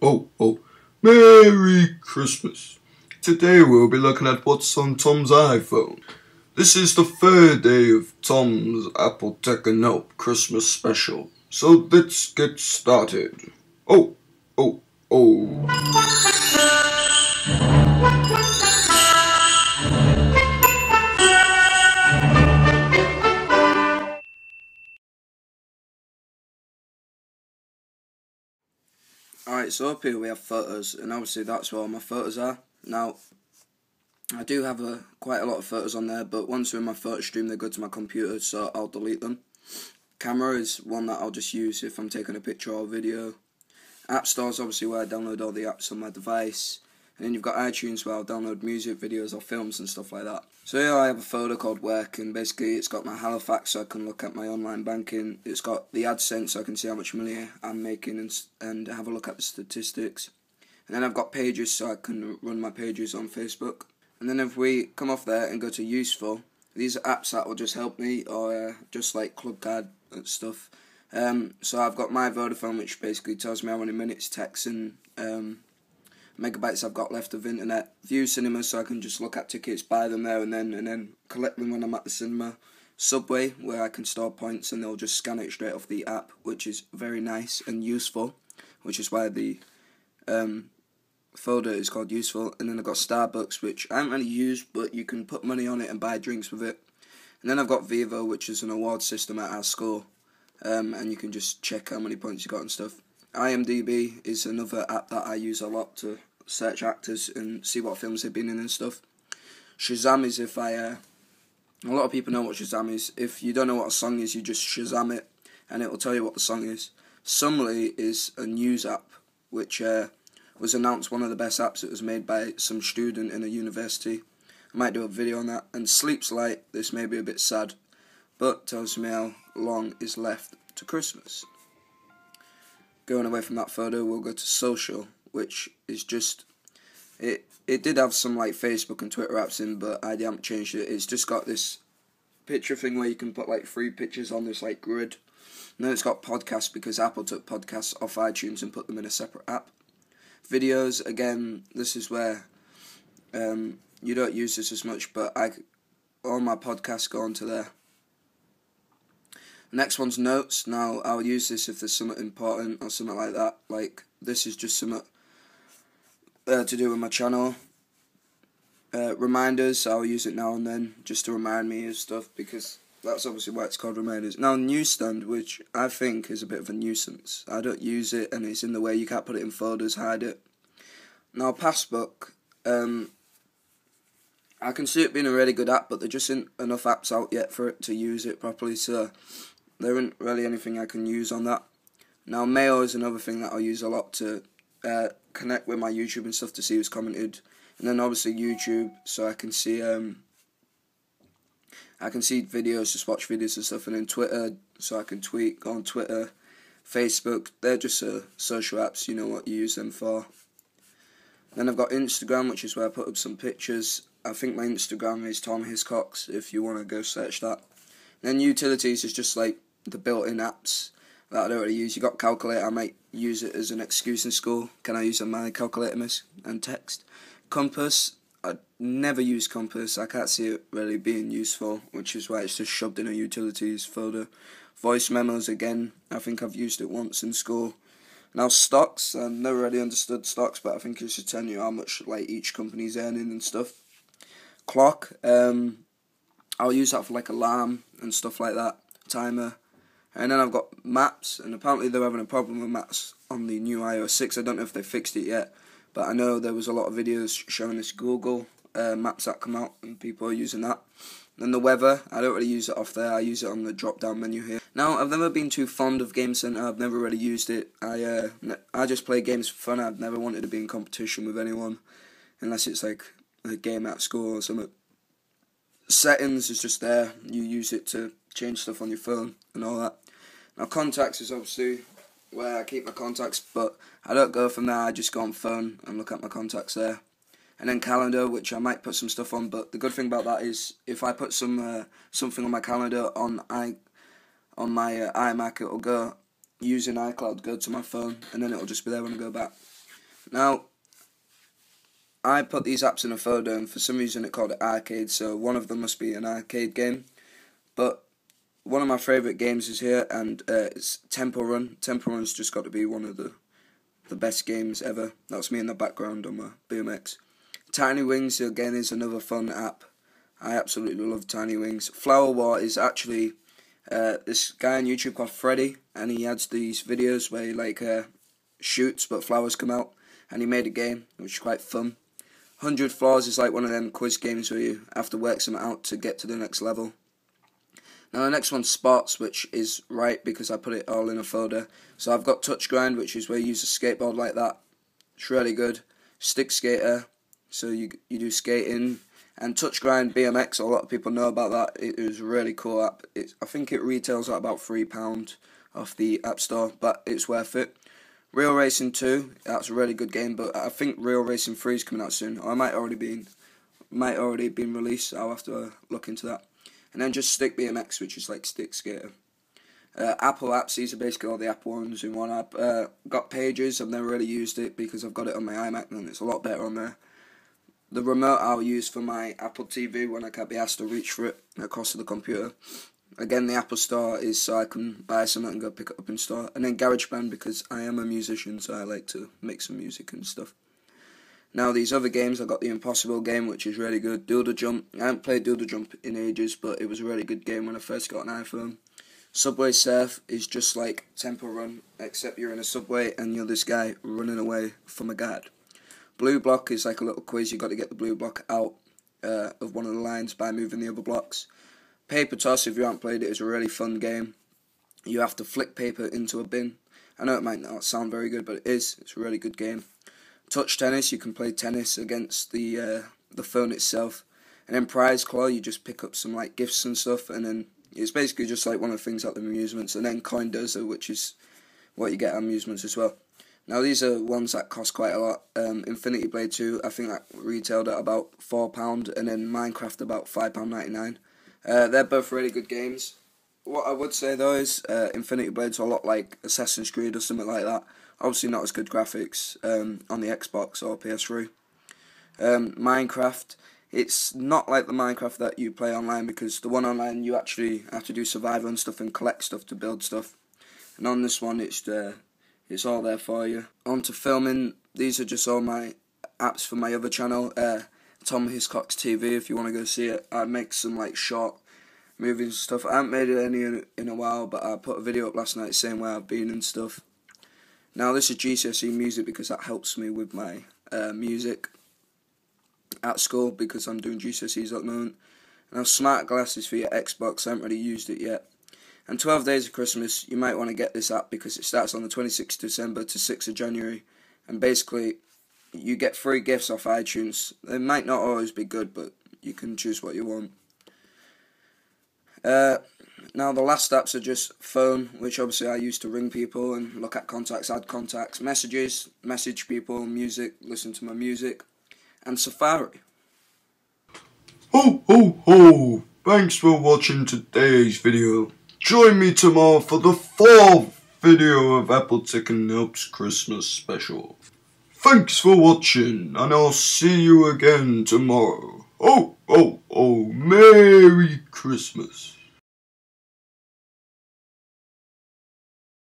Oh. Merry Christmas. Today we'll be looking at what's on Tom's iPhone. This is the third day of Tom's Apple Tech and Help Christmas special. So let's get started. Oh. Alright, so up here we have photos, and obviously that's where all my photos are. Now, I do have quite a lot of photos on there, but once they're in my photo stream they go to my computer, so I'll delete them. Camera is one that I'll just use if I'm taking a picture or a video. App Store is obviously where I download all the apps on my device. And then you've got iTunes where I'll download music, videos or films and stuff like that. So here I have a folder called Work, and basically it's got my Halifax so I can look at my online banking. It's got the AdSense so I can see how much money I'm making and have a look at the statistics. And then I've got Pages so I can run my pages on Facebook. And then if we come off there and go to Useful, these are apps that will just help me, or just like Club Card and stuff. So I've got my Vodafone, which basically tells me how many minutes, texts and megabytes I've got left of internet. View Cinema, so I can just look at tickets, buy them there and then collect them when I'm at the cinema. Subway, where I can store points and they'll just scan it straight off the app, which is very nice and useful, which is why the folder is called Useful. And then I've got Starbucks, which I haven't really used, but you can put money on it and buy drinks with it. And then I've got Vivo, which is an award system at our school, and you can just check how many points you got and stuff. IMDb is another app that I use a lot to search actors and see what films they've been in and stuff. Shazam is if a lot of people know what Shazam is. If you don't know what a song is, you just Shazam it and it will tell you what the song is. Sumly is a news app which was announced one of the best apps. It was made by some student in a university. I might do a video on that. And Sleep's Light, this may be a bit sad, but tells me how long is left to Christmas. Going away from that photo, we'll go to Social, which is just, it did have some like Facebook and Twitter apps in, but I haven't changed it. It's just got this picture thing where you can put like 3 pictures on this like grid. And then it's got podcasts because Apple took podcasts off iTunes and put them in a separate app. Videos, again, this is where you don't use this as much, but all my podcasts go onto there. Next one's Notes. Now, I'll use this if there's something important or something like that. Like, this is just something to do with my channel. Reminders, I'll use it now and then, just to remind me of stuff, because that's obviously why it's called Reminders. Now, Newsstand, which I think is a bit of a nuisance. I don't use it, and it's in the way. You can't put it in folders, hide it. Now, Passbook, I can see it being a really good app, but there just isn't enough apps out yet for it to use it properly, so there isn't really anything I can use on that. Now, Mail is another thing that I'll use a lot to connect with my YouTube and stuff to see who's commented. And then obviously YouTube, so I can see videos, just watch videos and stuff. And then Twitter, so I can tweet, go on Twitter. Facebook, they're just social apps, you know what you use them for. Then I've got Instagram, which is where I put up some pictures. I think my Instagram is Tom Hiscox, if you want to go search that. And then Utilities is just like the built-in apps that I don't really use. You got Calculator, I might use it as an excuse in school. Can I use my calculator, miss? And text. Compass, I never use Compass. I can't see it really being useful, which is why it's just shoved in a Utilities folder. Voice memos, again, I think I've used it once in school. Now, stocks, I've never really understood stocks, but I think it should tell you how much like each company's earning and stuff. Clock, I'll use that for like alarm and stuff like that, timer. And then I've got Maps, and apparently they're having a problem with Maps on the new iOS 6. I don't know if they fixed it yet, but I know there was a lot of videos showing this Google Maps that come out, and people are using that. Then the weather, I don't really use it off there, I use it on the drop-down menu here. Now, I've never been too fond of Game Center, I've never really used it. I just play games for fun. I've never wanted to be in competition with anyone, unless it's like a game at school or something. Settings is just there, you use it to change stuff on your phone and all that. Now, Contacts is obviously where I keep my contacts, but I don't go from there, I just go on phone and look at my contacts there. And then Calendar, which I might put some stuff on, but the good thing about that is if I put something on my calendar on my iMac, it'll go using iCloud, go to my phone, and then it'll just be there when I go back. Now, I put these apps in a folder, and for some reason it called it arcade, so one of them must be an arcade game. But one of my favourite games is here, and it's Temple Run. Temple Run's just got to be one of the best games ever. That's me in the background on my BMX. Tiny Wings, again, is another fun app. I absolutely love Tiny Wings. Flower War is actually this guy on YouTube called Freddy, and he adds these videos where he shoots but flowers come out, and he made a game which is quite fun. 100 Floors is like one of them quiz games where you have to work something out to get to the next level. Now the next one's Sports, which is right because I put it all in a folder. So I've got Touch Grind, which is where you use a skateboard like that. It's really good. Stick Skater, so you do skating. And Touch Grind BMX, a lot of people know about that. It is a really cool app. I think it retails at about £3 off the App Store, but it's worth it. Real Racing 2, that's a really good game, but I think Real Racing 3 is coming out soon. Or it might already been released. I'll have to look into that. And then just Stick BMX, which is like Stick Skater. Apple apps, these are basically all the Apple ones in one app. Got Pages, I've never really used it because I've got it on my iMac and it's a lot better on there. The remote I'll use for my Apple TV when I can't be asked to reach for it across to the computer. Again, the Apple Store is so I can buy something and go pick it up in store. And then GarageBand because I am a musician, so I like to make some music and stuff. Now these other games, I got the Impossible game, which is really good. Doodle Jump, I haven't played Doodle Jump in ages, but it was a really good game when I first got an iPhone. Subway Surf is just like Temple Run, except you're in a subway and you're this guy running away from a guard. Blue Block is like a little quiz, you've got to get the blue block out of one of the lines by moving the other blocks. Paper Toss, if you haven't played it, is a really fun game. You have to flick paper into a bin. I know it might not sound very good, but it is. It's a really good game. Touch Tennis, you can play tennis against the phone itself. And then Prize Claw, you just pick up some like gifts and stuff, and then it's basically just like one of the things at the amusements. And then Coin Dozer, which is what you get at amusements as well. Now these are ones that cost quite a lot. Infinity Blade 2, I think that retailed at about £4, and then Minecraft about £5.99. They're both really good games. What I would say though is Infinity Blade's a lot like Assassin's Creed or something like that. Obviously not as good graphics on the Xbox or PS3. Minecraft, it's not like the Minecraft that you play online because the one online you actually have to do survival and stuff and collect stuff to build stuff. And on this one it's all there for you. On to filming, these are just all my apps for my other channel. Tom Hiscock's TV, if you want to go see it. I make some like short movies and stuff. I haven't made any in a while, but I put a video up last night saying where I've been and stuff. Now this is GCSE music because that helps me with my music at school because I'm doing GCSEs at the moment. Now smart glasses for your Xbox, I haven't really used it yet. And 12 Days of Christmas, you might want to get this app because it starts on the 26th of December to 6th of January. And basically, you get free gifts off iTunes. They might not always be good, but you can choose what you want. Now the last apps are just phone, which obviously I use to ring people and look at contacts, add contacts, messages, message people, music, listen to my music, and Safari. Ho ho ho! Thanks for watching today's video. Join me tomorrow for the 4th video of Apple Tech and Help's Christmas special. Thanks for watching, and I'll see you again tomorrow. Oh, oh, oh, Merry Christmas.